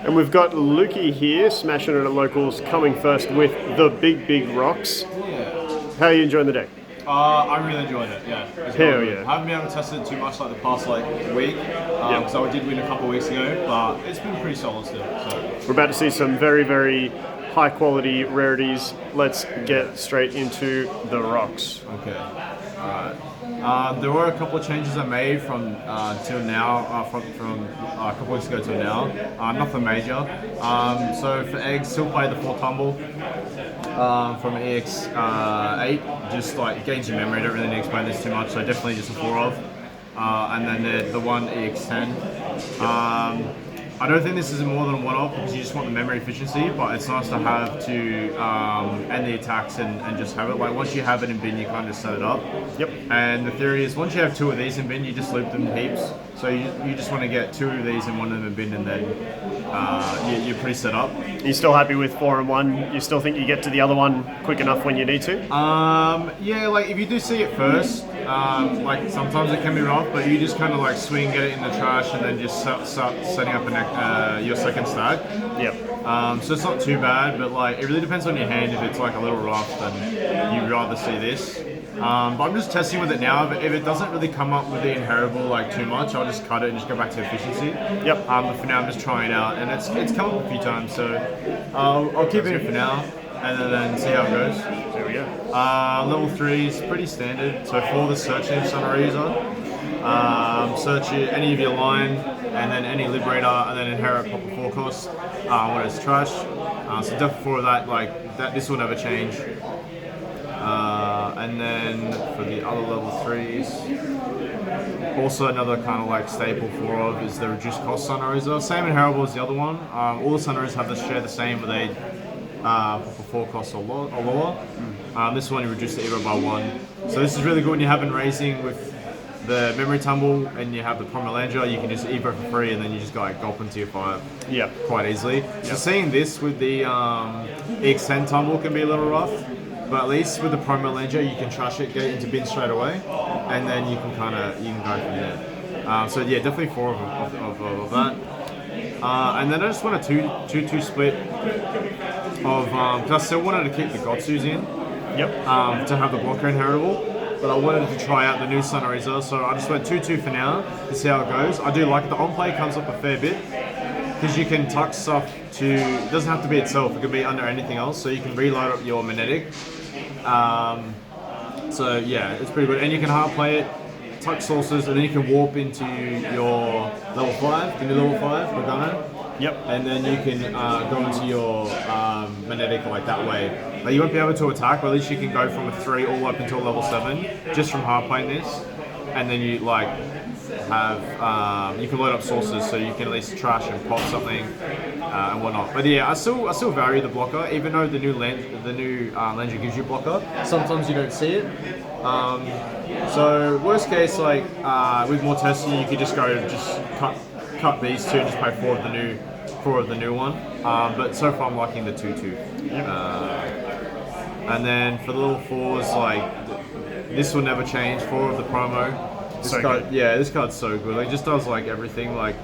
And we've got Lukey here, smashing it at locals, coming first with the big rocks. Yeah. How are you enjoying the deck? I'm really enjoying it, yeah. Hell yeah. I haven't been able to test it too much like the past week, so I did win a couple of weeks ago, but it's been pretty solid still. So. We're about to see some very high quality rarities. Let's get straight into the rocks. Okay, alright. There were a couple of changes I made from till now, from a couple weeks ago till now. Nothing major. So for eggs, still play the 4 tumble from EX10, just like gains your memory. I don't really need to explain this too much, so definitely just a 4 of. And then the one EX10. I don't think this is more than a one-off because you just want the memory efficiency, but it's nice to have to end the attacks and just have it. Like once you have it in bin, you kind of set it up. Yep. And the theory is once you have 2 of these in bin, you just loop them heaps. So you just want to get 2 of these and 1 of them in bin, and then you're pretty set up. Are you still happy with 4 and 1? You still think you get to the other one quick enough when you need to? Yeah, like if you do see it first, like sometimes it can be rough, but you just kind of like swing, get it in the trash, and then just start setting up your second stack. Yep. So it's not too bad, but like it really depends on your hand. If it's like a little rough, then you'd rather see this. But I'm just testing with it now. If it doesn't really come up with the inheritable like too much, I'll just cut it and just go back to efficiency. Yep. But for now, I'm just trying it out, and it's come up a few times, so I'll keep it for now, and then see how it goes. There we go. Level 3 is pretty standard. So for the search name Sunraiser, search any of your line, and then any Liberator, and then inherit proper 4 cost when it's trash. So definitely for that, like that, this will never change. And then for the other level 3s, also another kind of like staple 4 of is the reduced cost Sunraiser. Same inheritable as the other one. All the Sunraisers have share the same, but they for 4 costs or lower. This one you reduce the Evo by 1. So this is really good when you're having raising with the memory tumble and you have the Pomerlanger. You can just Evo for free, and then you just go like gulp into your 5 quite easily. So seeing this with the EX10 tumble can be a little rough, but at least with the Pomerlanger you can trash it, get it into bin straight away, and then you can go from there. So yeah, definitely 4 of that. And then I just want a 2-2 split of because I still wanted to keep the Gotsus in. Yep. To have the blocker inheritable, but I wanted to try out the new Sunraiser, so I just went 2-2 for now to see how it goes. I do like it. The on-play comes up a fair bit because you can tuck stuff to, it doesn't have to be itself, it can be under anything else, so you can reload up your Magnetic. So yeah, it's pretty good, and you can hard play it, tuck sources, and then you can warp into your level 5, the new level 5, Morgana. Yep. And then you can go into your Magnetic like that way. Like you won't be able to attack, but at least you can go from a 3 all up until level 7 just from hard playing this. And then you like have you can load up sources, so you can at least trash and pop something and whatnot. But yeah, I still value the blocker, even though the new Langer gives you blocker. Sometimes you don't see it. So worst case, like with more testing, you could just cut these 2 and just play 4 of the new one. But so far I'm liking the 2-2. And then for the little 4s, like this will never change. 4 of the promo. This card's so good. Like, it just does like everything. Like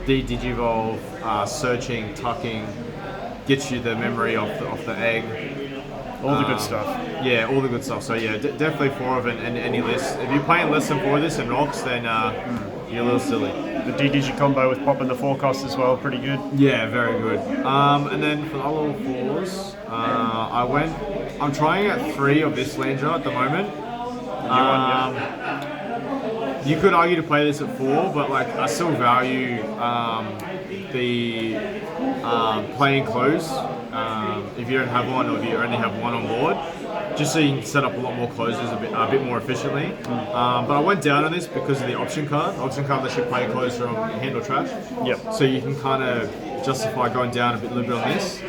Digivolve, searching, tucking, gets you the memory off the egg. All the good stuff. Yeah, all the good stuff. So yeah, definitely 4 of it in any list. If you're playing less than 4 of this in rocks, then you're a little silly. The D-Digi combo with popping the 4 costs as well, pretty good. Yeah, very good. And then for the other level 4s, I'm trying out 3 of this Langer at the moment. You could argue to play this at 4, but like I still value the playing close if you don't have one, or if you only have 1 on board, just so you can set up a lot more closes a bit more efficiently. But I went down on this because of the option card. The option card lets you play close from hand or trash. Yep. So you can kind of justify going down a little bit on this.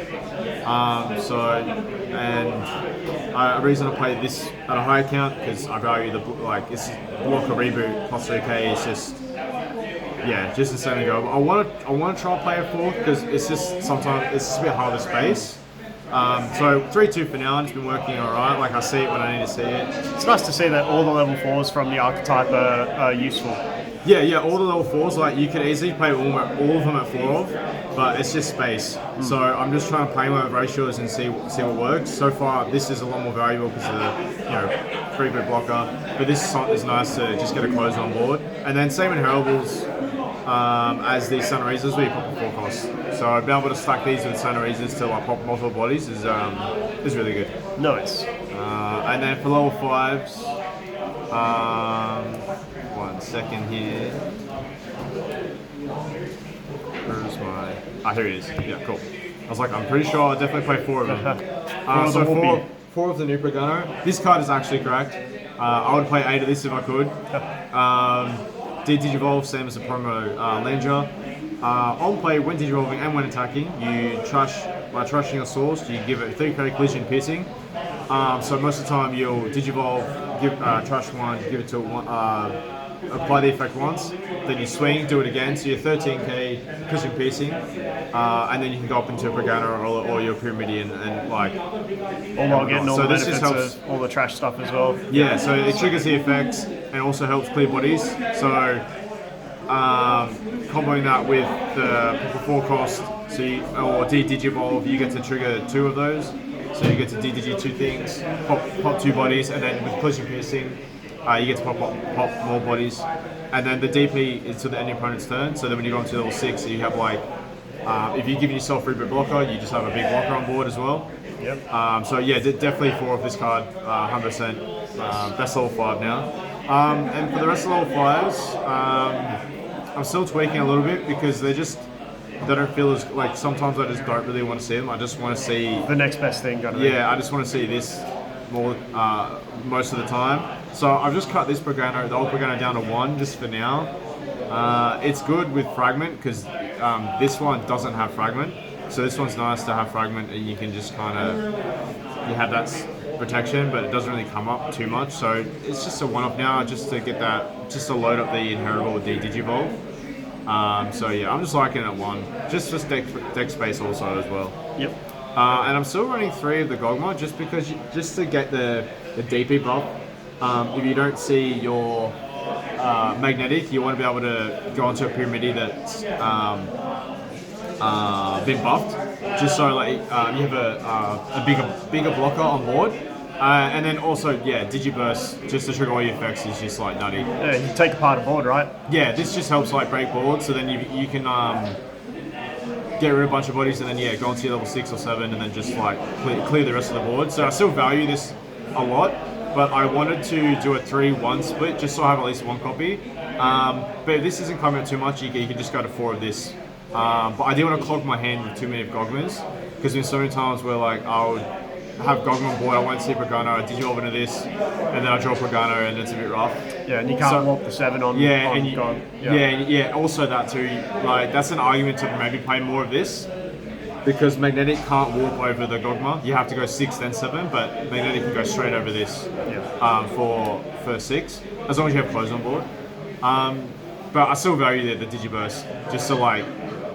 The reason I play this at a high count because I value this blocker reboot plus OK is just insane to go. But I want to try play a 4 because it's just sometimes it's just a bit harder space. So 3-2 for now, and it's been working alright. Like I see it when I need to see it. It's nice to see that all the level 4s from the archetype are useful. Yeah, all the level 4s, like you could easily play all of them at 4 of, but it's just space. So I'm just trying to play my ratios and see what works. So far, this is a lot more valuable because of the 3-bit blocker, but this is nice to just get a close on board. And then same in Heralds, as these Sunraisers, we pop a 4 cost. So being able to stack these with Sunraisers to like pop multiple bodies is really good. Nice. And then for level 5s, 1 second here. Where's my... here he is. Yeah, cool. I was like, I'm pretty sure I'll definitely play 4 of them. So four of the new Pagano. This card is actually correct. I would play 8 of this if I could. Digivolve, same as the promo Landra. On play, when Digivolving and when attacking, you trash by trashing a source, you give it 3k collision piercing. So most of the time you'll Digivolve, give trash one, give it to one, apply the effect once, then you swing, do it again, so you're 13k collision piercing, and then you can go up into a Pagano or your Pyramidian and like... All while getting all the benefits of all the trash stuff as well. Yeah, so it triggers the effects and also helps clear bodies. So comboing that with the 4 cost, so or Digivolve, you get to trigger 2 of those. So you get to DDG 2 things, pop 2 bodies, and then with collision piercing, you get to pop more bodies. And then the DP is to the end of your opponent's turn, so then when you go into level 6, you have like, if you're giving yourself 3-bit blocker, you just have a big blocker on board as well. Yep. So yeah, definitely 4 of this card, 100%. That's level 5 now. And for the rest of level 5s, I'm still tweaking a little bit because they don't feel as, like, sometimes I just don't really want to see them. I just want to see... The next best thing, kind of thing. I just want to see this more most of the time. So I've just cut this Pagano, the old Pagano, down to 1 just for now. It's good with Fragment because this one doesn't have Fragment. So this one's nice to have Fragment and you can just kind of... You have that protection, but it doesn't really come up too much. So it's just a one-off now just to get that... Just to load up the Inheritable with the Digivolve. So yeah, I'm just liking it at 1. Just for deck space also as well. Yep. And I'm still running 3 of the Gogma just because just to get the DP buff. If you don't see your magnetic, you want to be able to go onto a Pyramidi that's been buffed, just so like you have a bigger blocker on board. And then also, yeah, Digiburst, just to trigger all your effects, is just like nutty. Yeah, you take apart a board, right? Yeah, this just helps like break boards, so then you can get rid of a bunch of bodies and then go on to your level 6 or 7 and then just like clear the rest of the board. So I still value this a lot, but I wanted to do a 3-1 split just so I have at least 1 copy. But if this isn't coming out too much, you can just go to 4 of this. But I didn't want to clog my hand with too many Gogmas, because there's so many times where like I would have Gogma on board, I won't see Pagano, I Digivolve into this, and then I draw Pagano and it's a bit rough. Yeah, and you can't walk the 7 on. Yeah, also that too. Like that's an argument to maybe play more of this, because Magnetic can't warp over the Gogma. You have to go 6 then 7, but Magnetic can go straight over this for 6, as long as you have close on board. But I still value the Digiburst, just to like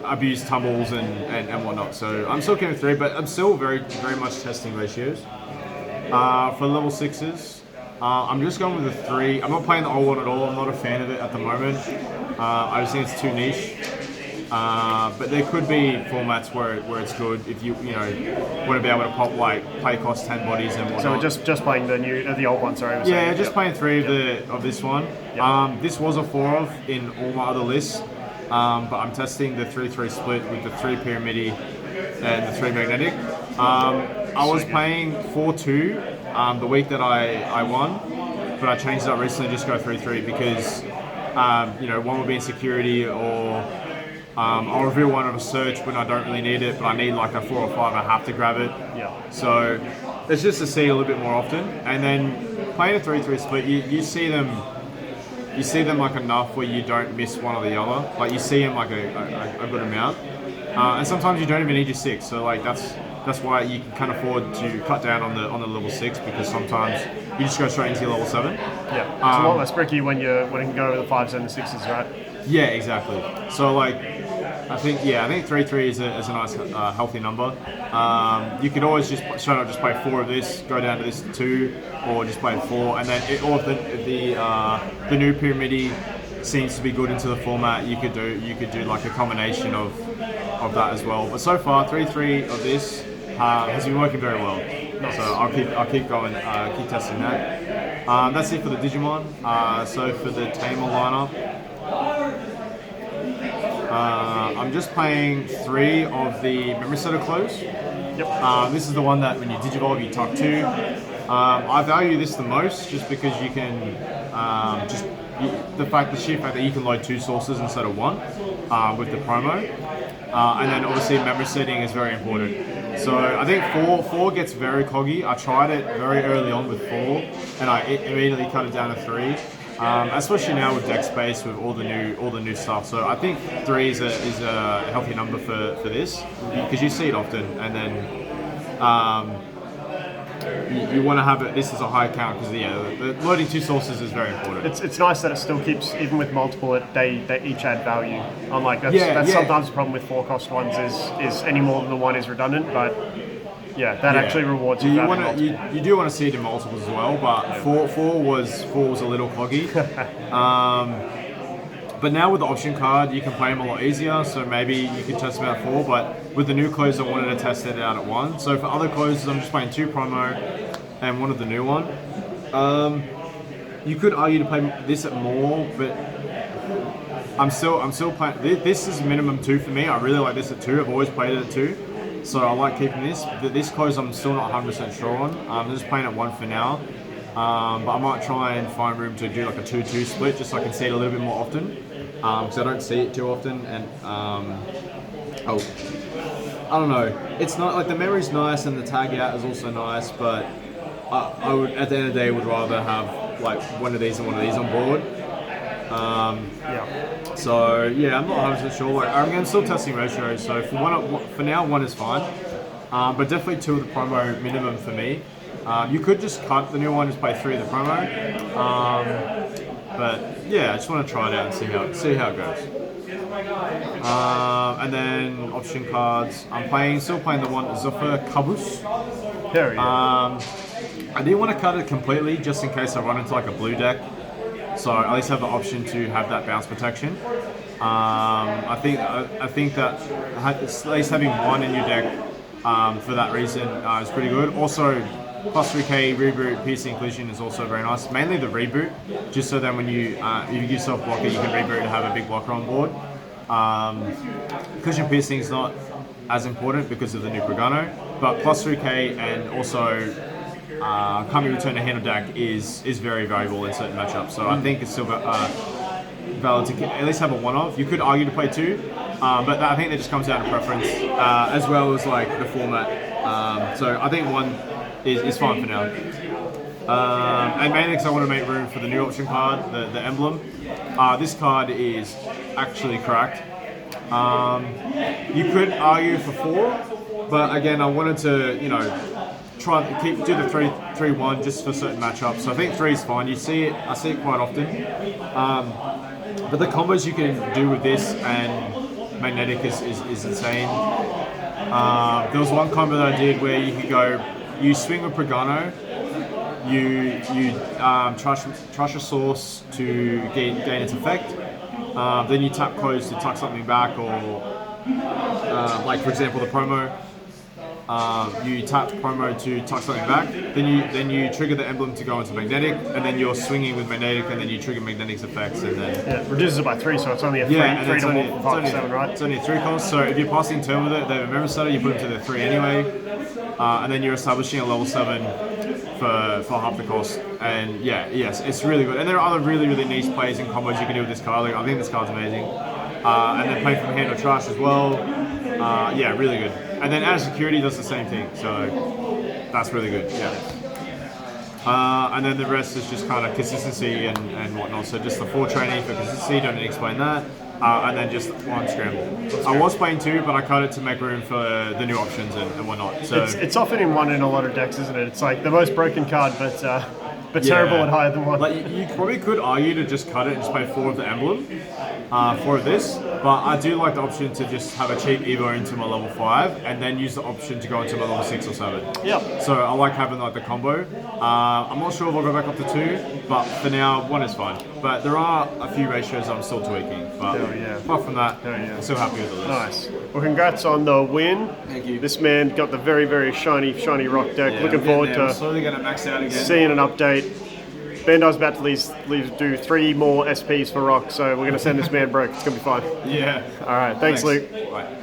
abuse tumbles and whatnot. So I'm still getting 3, but I'm still very much testing ratios. For level 6s, I'm just going with the 3. I'm not playing the old one at all. I'm not a fan of it at the moment. I just think it's too niche. But there could be formats where it's good if you want to be able to pop like play cost 10 bodies and whatnot. So we're just playing the old one. Sorry. Yeah, just playing 3 of this one. Yep. This was a 4 of in all my other lists. But I'm testing the 3-3 split with the 3 Pyramidi and the 3 Magnetic. I was playing 4-2 the week that I won, but I changed it up recently, just go 3-3 because one would be in security, or I'll reveal one of a search when I don't really need it, but I need like a 4 or 5, I have to grab it. Yeah. So it's just to see a little bit more often, and then playing a 3-3 split, you see them. You see them like enough where you don't miss one or the other. Like you see them like a good amount, and sometimes you don't even need your 6. So like that's why you can afford to cut down on the level 6, because sometimes you just go straight into your level 7. Yeah, it's a lot less bricky when you can go over the 5s and the 6s, right? Yeah, exactly. So like I think 3-3 is a nice healthy number. You could always just straight up just play 4 of this, go down to this 2, or just play 4, and then if the new Pyramidi seems to be good into the format, you could do like a combination of that as well. But so far, 3-3 of this has been working very well. Nice. So I'll keep going, keep testing that. That's it for the Digimon. So for the Tamer lineup, I'm just playing 3 of the Memory Setter clothes. Yep. This is the one that when you Digivolve, you tuck 2. I value this the most just because you can the sheer fact that you can load 2 sources instead of 1 with the promo, and then obviously memory setting is very important. So I think 4 gets very coggy. I tried it very early on with 4, and I immediately cut it down to 3. Especially now with deck space with all the new stuff. So I think 3 is a healthy number for this because you see it often, and then you want to have it. This is a high count because the loading 2 sources is very important. It's nice that it still keeps, even with multiple, they each add value. Unlike that's sometimes the problem with 4 cost ones is any more than the 1 is redundant, but that actually rewards you. You do want to see it in multiples as well, but 4 was a little coggy. But now with the option card, you can play them a lot easier, so maybe you can test them out 4, but with the new clothes, I wanted to test it out at 1. So for other clothes, I'm just playing 2 promo and 1 of the new one. You could argue to play this at more, but I'm still playing. This is minimum 2 for me. I really like this at 2. I've always played it at 2, so I like keeping this. This clothes I'm still not 100% sure on. I'm just playing at 1 for now. But I might try and find room to do like a 2-2 split just so I can see it a little bit more often. Because I don't see it too often, and I don't know. It's not like the memory's nice and the tag out is also nice, but I would at the end of the day would rather have like one of these and one of these on board. So I'm not 100% sure. Like, I'm still testing ratios. So for now, 1 is fine, but definitely 2 of the promo minimum for me. You could just cut the new one, just play 3 of the promo. But I just want to try it out and see how it goes. And then option cards. I'm still playing the one Zuffer Kabus. There we go. I didn't want to cut it completely just in case I run into like a blue deck. So I at least have the option to have that bounce protection. I think that at least having 1 in your deck for that reason is pretty good. Also, plus 3k reboot piercing collision is also very nice. Mainly the reboot, just so that when you if you give yourself blocker, you can reboot and have a big blocker on board. Collision piercing is not as important because of the new Pagano, but plus 3k and also Kami return to hand of deck is very valuable in certain matchups. So I think it's still valid to at least have a 1-off. You could argue to play 2, but I think that just comes down to preference as well as like the format. So I think 1 is fine for now. And mainly because I want to make room for the new option card, the emblem. This card is actually cracked. You could argue for 4, but again, I wanted to, do the 3-1 just for certain matchups. So I think 3 is fine. I see it quite often. But the combos you can do with this and Magnetic is insane. There was one combo that I did where you could go, you swing with Pagano, you trash a source to gain its effect, then you tap close to tuck something back, or like for example the promo, you tap promo to tuck something back, then you trigger the emblem to go into Magnetic, and then you're swinging with Magnetic, and then you trigger Magnetic's effects, and then it reduces it by 3, so it's only a 3 to 7, right? It's only a 3 cost. So if you're passing turn with it, they have a memory starter, you put them to the 3 anyway, and then you're establishing a level 7 for half the cost. And yes, it's really good. And there are other really niche plays and combos you can do with this card. Like, I think this card's amazing. And then playing from hand or trash as well. Really good. And then Add Security does the same thing, so that's really good. And then the rest is just kind of consistency and whatnot. So just the 4 training for consistency, don't need to explain that. and then just one scramble. I was playing 2, but I cut it to make room for the new options and whatnot. So it's often in 1 in a lot of decks, isn't it? It's like the most broken card, but terrible at higher than 1. Like you probably could argue to just cut it and just play 4 of the emblem, 4 of this, but I do like the option to just have a cheap Evo into my level 5 and then use the option to go into my level 6 or 7. Yep. So I like having like the combo. I'm not sure if I'll go back up to 2, but for now 1 is fine. But there are a few ratios I'm still tweaking. But apart from that, I'm still happy with the list. Nice. Well, congrats on the win. Thank you. This man got the very, very shiny rock deck. Yeah, Looking forward I'm to slowly going to max out again. seeing an update. Bandai's about to do 3 more SPs for rock, so we're going to send this man broke. It's going to be fine. Yeah. All right. Thanks, Luke. Bye.